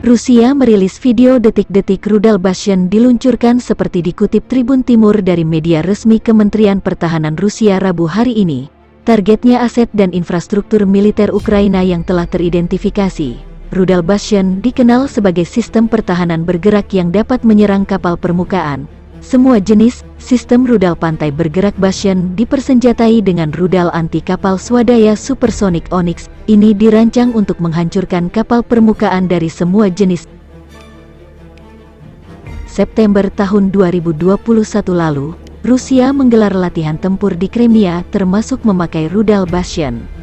Rusia merilis video detik-detik rudal Bastion diluncurkan seperti dikutip Tribun Timur dari media resmi Kementerian Pertahanan Rusia Rabu hari ini. Targetnya aset dan infrastruktur militer Ukraina yang telah teridentifikasi. Rudal Bastion dikenal sebagai sistem pertahanan bergerak yang dapat menyerang kapal permukaan. Semua jenis sistem rudal pantai bergerak Bastion dipersenjatai dengan rudal anti kapal swadaya supersonik Onyx. Ini dirancang untuk menghancurkan kapal permukaan dari semua jenis. September tahun 2021 lalu, Rusia menggelar latihan tempur di Crimea termasuk memakai rudal Bastion.